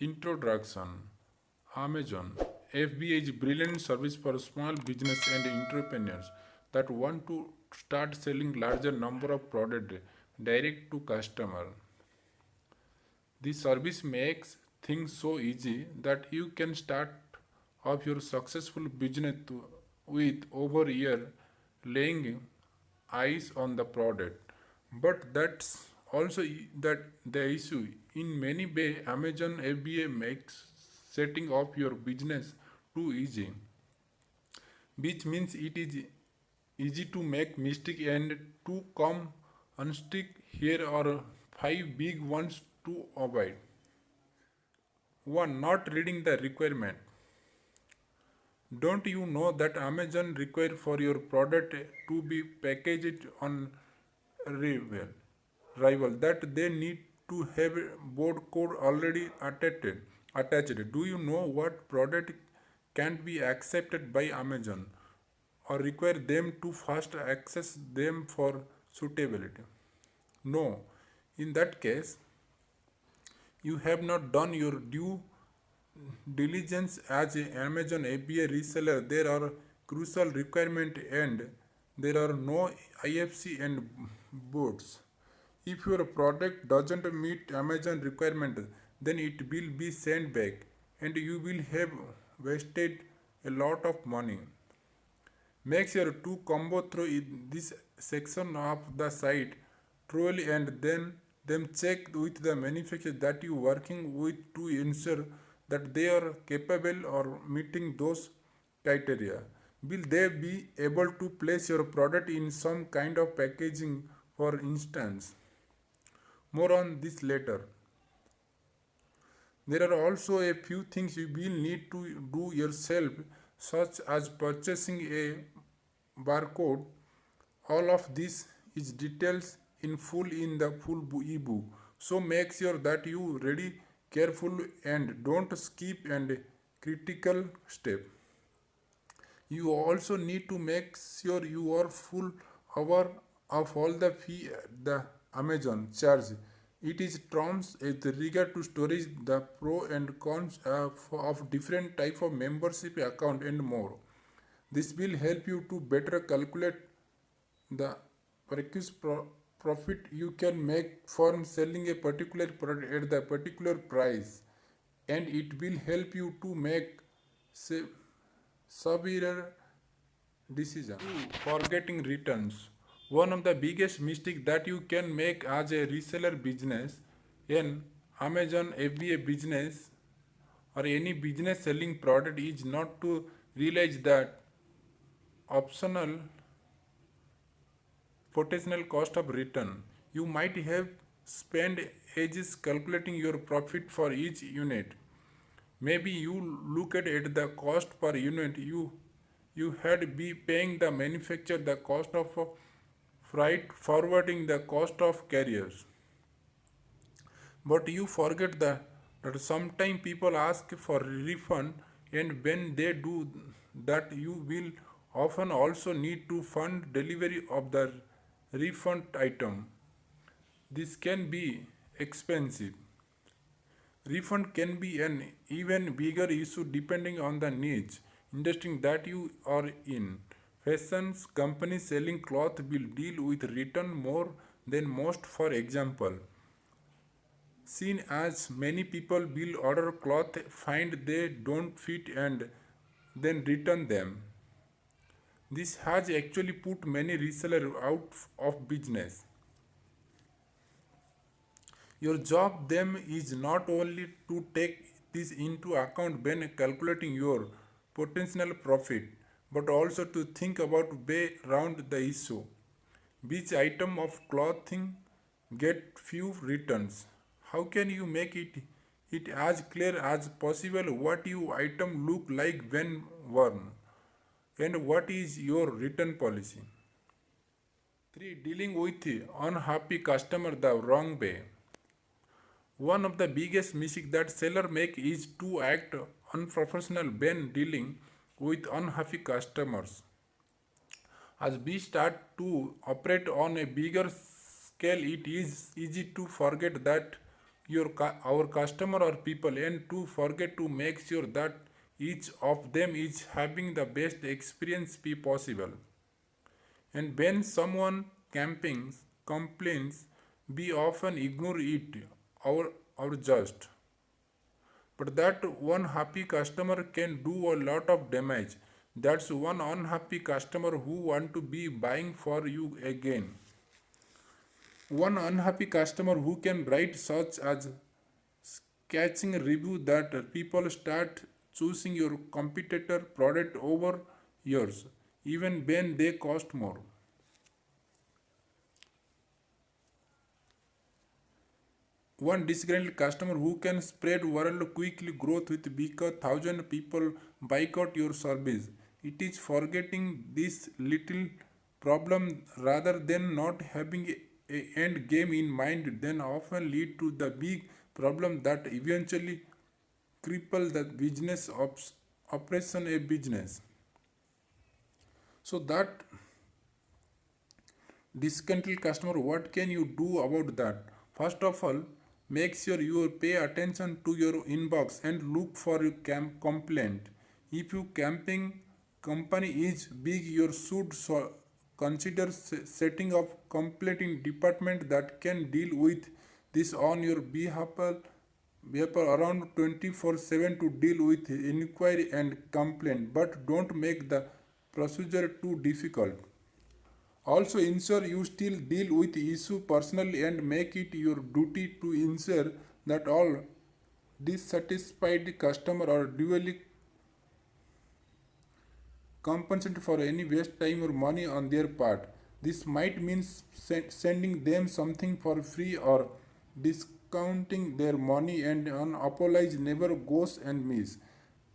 Introduction. Amazon FBA is brilliant service for small business and entrepreneurs that want to start selling larger number of products direct to customer. This service makes things so easy that you can start off your successful business with over a year laying eyes on the product. But that's also that the issue. In many way, Amazon FBA makes setting up your business too easy, which means it is easy to make mistake and to come unstick. Here are five big ones to avoid. One, not reading the requirement. Don't you know that Amazon require for your product to be packaged on Rival, Rival that they need to have board code already attached. Do you know what product can't be accepted by Amazon or require them to first access them for suitability? No. In that case, you have not done your due diligence as a Amazon API reseller. There are crucial requirements and there are no IFC and boards. If your product doesn't meet Amazon requirement, then it will be sent back and you will have wasted a lot of money. Make sure to combo through this section of the site thoroughly and then them check with the manufacturer that you working with to ensure that they are capable or meeting those criteria. Will they be able to place your product in some kind of packaging, for instance? More on this later. There are also a few things you will need to do yourself, such as purchasing a barcode. All of this is details in full in the full ebook. So make sure that you ready careful and don't skip and critical step. You also need to make sure you are full aware of all the fee the Amazon charge. It is terms with regard to storage, the pro and cons of different type of membership account and more. This will help you to better calculate the precise profit you can make from selling a particular product at the particular price, and it will help you to make severe decision. Two, forgetting returns. One of the biggest mistakes that you can make as a reseller business, an Amazon FBA business, or any business selling product is not to realize that optional potential cost of return. You might have spent ages calculating your profit for each unit. Maybe you look at it the cost per unit you had be paying the manufacturer, the cost of freight, forwarding, the cost of carriers. But you forget that sometimes people ask for refund, and when they do that, you will often also need to fund delivery of the refund item. This can be expensive. Refund can be an even bigger issue depending on the niche industry that you are in. Fashion companies selling cloth will deal with return more than most. For example, seen as many people will order cloth, find they don't fit and then return them. This has actually put many resellers out of business. Your job then is not only to take this into account when calculating your potential profit, but also to think about way around the issue. Which item of clothing get few returns? How can you make it as clear as possible what your item look like when worn? And what is your return policy? 3. Dealing with unhappy customer the wrong way. One of the biggest mistakes that sellers make is to act unprofessional when dealing with unhappy customers. As we start to operate on a bigger scale, it is easy to forget that our customer or people, and to forget to make sure that each of them is having the best experience be possible. And when someone camping complains, we often ignore it or just. But that one happy customer can do a lot of damage. That's one unhappy customer who want to be buying for you again. One unhappy customer who can write such as catching review that people start choosing your competitor product over yours, even when they cost more. One disgruntled customer who can spread world quickly growth with because thousand people boycott your service. It is forgetting this little problem rather than not having a end game in mind then often lead to the big problem that eventually cripple the business operation a business. So that disgruntled customer, what can you do about that? First of all, make sure you pay attention to your inbox and look for a complaint. If your camping company is big, you should consider setting up complainting department that can deal with this on your behalf. We have around 24/7 to deal with inquiry and complaint, but don't make the procedure too difficult. Also ensure you still deal with issue personally and make it your duty to ensure that all dissatisfied customer are duly compensated for any waste time or money on their part. This might mean sending them something for free or discounting their money, and an apology never goes and miss.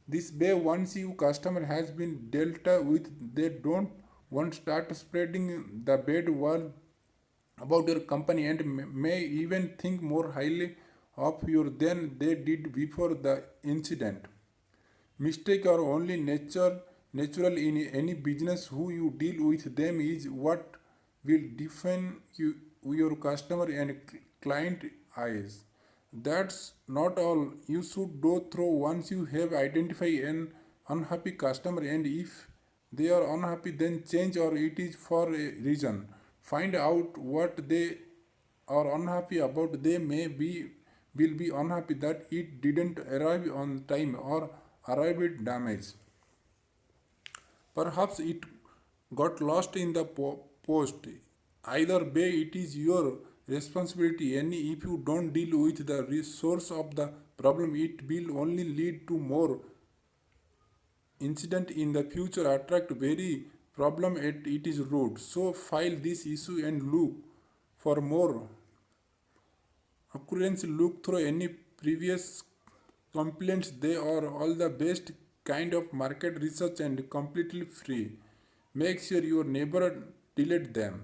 This way, once your customer has been dealt with, they don't want start spreading the bad word about your company and may even think more highly of you than they did before the incident. Mistakes are only natural in any business. Who you deal with them is what will define your customer and client eyes. That's not all. You should go through once you have identified an unhappy customer, and if they are unhappy, then change or it is for a reason. Find out what they are unhappy about. They may be will be unhappy that it didn't arrive on time or arrived damaged. Perhaps it got lost in the post. Either way, it is your responsibility, and if you don't deal with the source of the problem, it will only lead to more incident in the future. Attract very problem at it is root. So file this issue and look for more occurrence. Look through any previous complaints. They are all the best kind of market research and completely free. Make sure your neighbor delete them.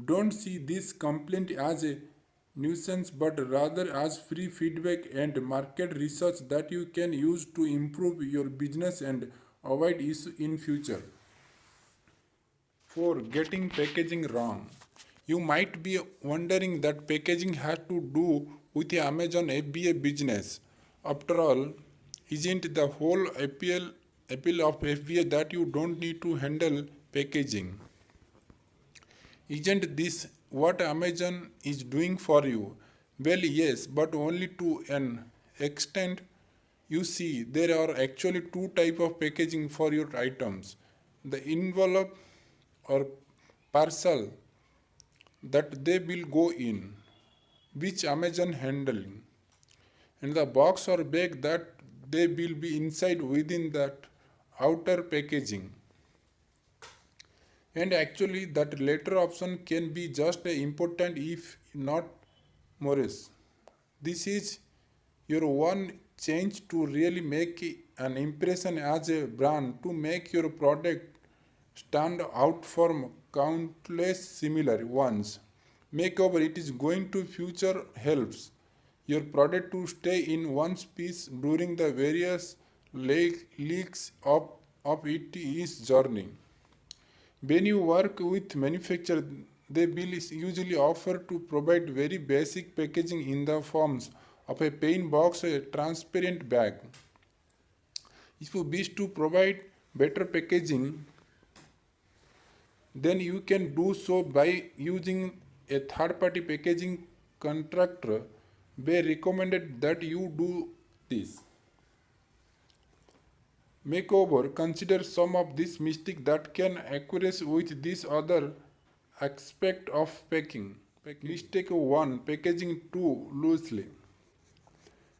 Don't see this complaint as a nuisance but rather as free feedback and market research that you can use to improve your business and avoid issue in future. For getting packaging wrong. You might be wondering that packaging has to do with the Amazon FBA business. After all, isn't the whole appeal of FBA that you don't need to handle packaging? Isn't this what Amazon is doing for you? Well, yes, but only to an extent. You see, there are actually two types of packaging for your items. The envelope or parcel that they will go in, which Amazon handling, and the box or bag that they will be inside within that outer packaging. And actually that latter option can be just as important if not more. This is your one change to really make an impression as a brand, to make your product stand out from countless similar ones. Makeover, it is going to future helps your product to stay in one piece during the various leaks of its journey. When you work with manufacturer, they will usually offer to provide very basic packaging in the forms of a plain box, a transparent bag. If you wish to provide better packaging, then you can do so by using a third-party packaging contractor. They recommended that you do this. Makeover, consider some of these mistakes that can occur with this other aspect of packing. Mistake 1, packaging too loosely.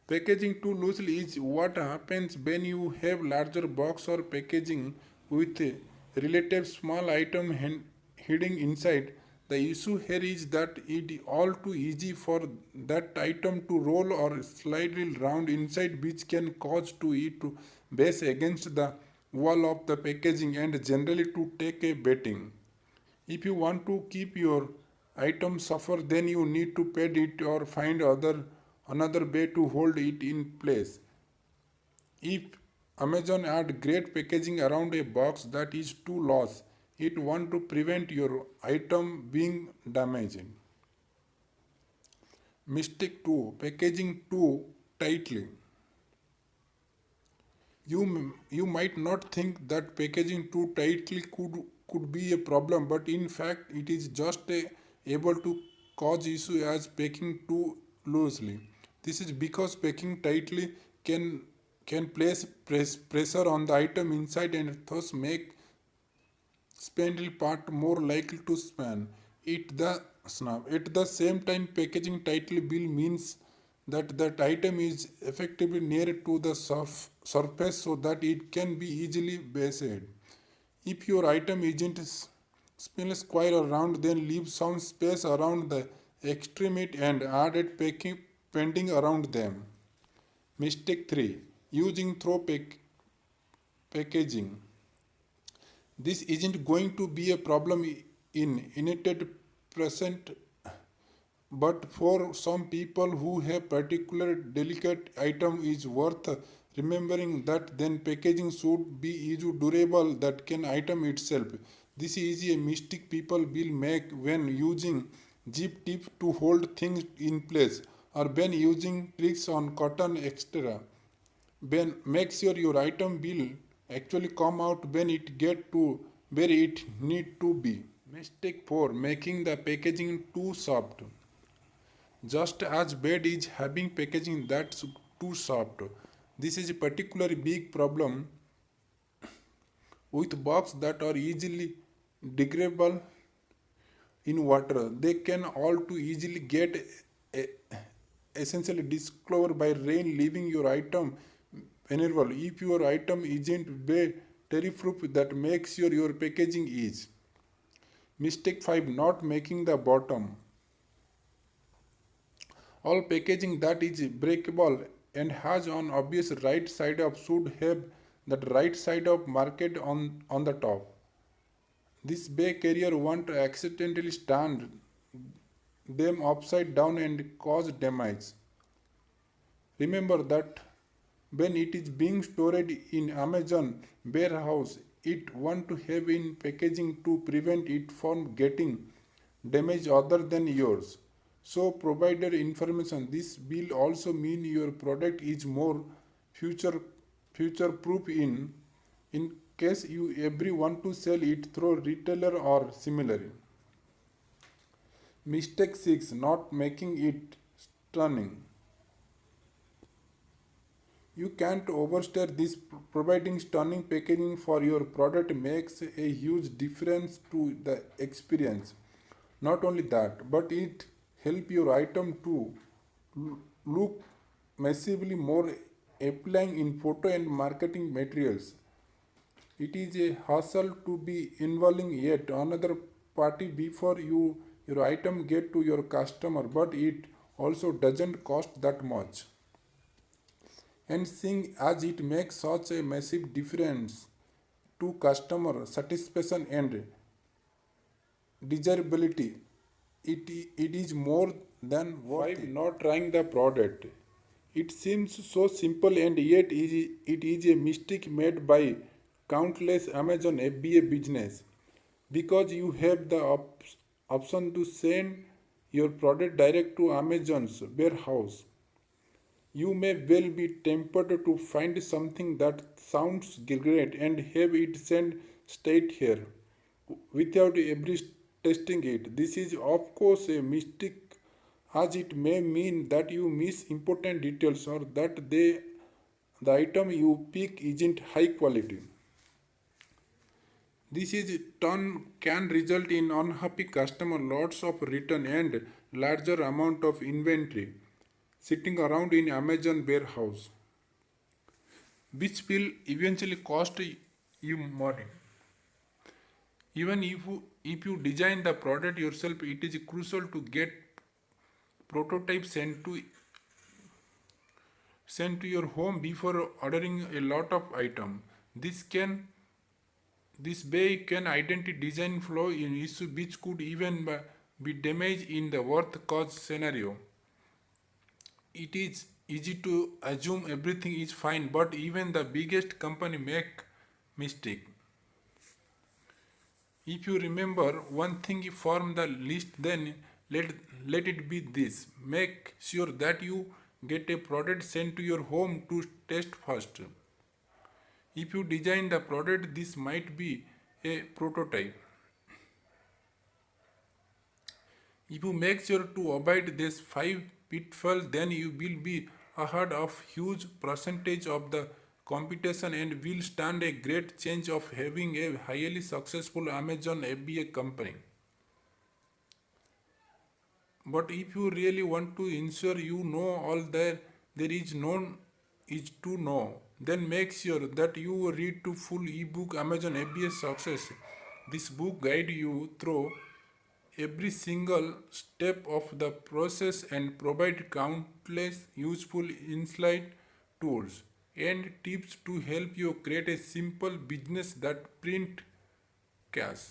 Packaging too loosely is what happens when you have larger box or packaging with a relative small item hidden inside. The issue here is that it is all too easy for that item to roll or slide around inside, which can cause to it to base against the wall of the packaging and generally to take a beating. If you want to keep your item suffer, then you need to pad it or find another way to hold it in place. If Amazon add great packaging around a box that is too loose, it want to prevent your item being damaged. Mistake 2, packaging too tightly. You might not think that packaging too tightly could be a problem, but in fact it is just able to cause issue as packing too loosely. This is because packing tightly can place pressure on the item inside and thus make spindle part more likely to span. At the same time, packaging tightly bill means that item is effectively near to the surface so that it can be easily based. If your item isn't spin square or round, then leave some space around the extremity and add packing pending around them. Mistake 3, using packaging. This isn't going to be a problem in United present, but for some people who have particular delicate item is worth remembering that then packaging should be easy durable that can item itself. This is a mistake people will make when using zip tip to hold things in place or when using tricks on cotton etc. Then make sure your item will actually come out when it get to where it need to be. Mistake 4, making the packaging too soft. Just as bad is having packaging that's too soft. This is a particularly big problem with boxes that are easily degradable in water. They can all too easily get eh, essentially discolored by rain, leaving your item vulnerable. If your item isn't very terry-proof, that makes sure your packaging is. Mistake 5, not making the bottom. All packaging that is breakable and has an obvious right side up should have that right side up marked on the top. This bay carrier won't accidentally stand them upside down and cause damage. Remember that when it is being stored in Amazon warehouse, it want to have in packaging to prevent it from getting damage other than yours. So provided information. This will also mean your product is more future proof in case you ever want to sell it through retailer or similar. Mistake 6, not making it stunning. You can't overstate this. Providing stunning packaging for your product makes a huge difference to the experience. Not only that, but it help your item to look massively more appealing in photo and marketing materials. It is a hassle to be involving yet another party before your item get to your customer, but it also doesn't cost that much. And seeing as it makes such a massive difference to customer satisfaction and desirability, it is more than worth it. Not trying the product. It seems so simple and yet it is a mistake made by countless Amazon FBA business because you have the option to send your product direct to Amazon's warehouse. You may well be tempted to find something that sounds great and have it sent straight here without ever testing it. This is, of course, a mistake, as it may mean that you miss important details or that the item you pick isn't high quality. This is turn can result in unhappy customer, lots of return and larger amount of inventory sitting around in Amazon warehouse, which will eventually cost you money. Even if you design the product yourself, it is crucial to get prototypes sent to your home before ordering a lot of item. This way you can identify design flaw in issue which could even be damage in the worth cause scenario. It is easy to assume everything is fine, but even the biggest company make mistake. If you remember one thing from the list, then let, let it be this. Make sure that you get a product sent to your home to test first. If you design the product, this might be a prototype. If you make sure to avoid these five pitfalls, then you will be ahead of huge percentage of the competition and will stand a great chance of having a highly successful Amazon FBA company. But if you really want to ensure you know all there is known is to know, then make sure that you read to full ebook Amazon FBA success. This book guide you through every single step of the process and provide countless useful insight tools and tips to help you create a simple business that print cash.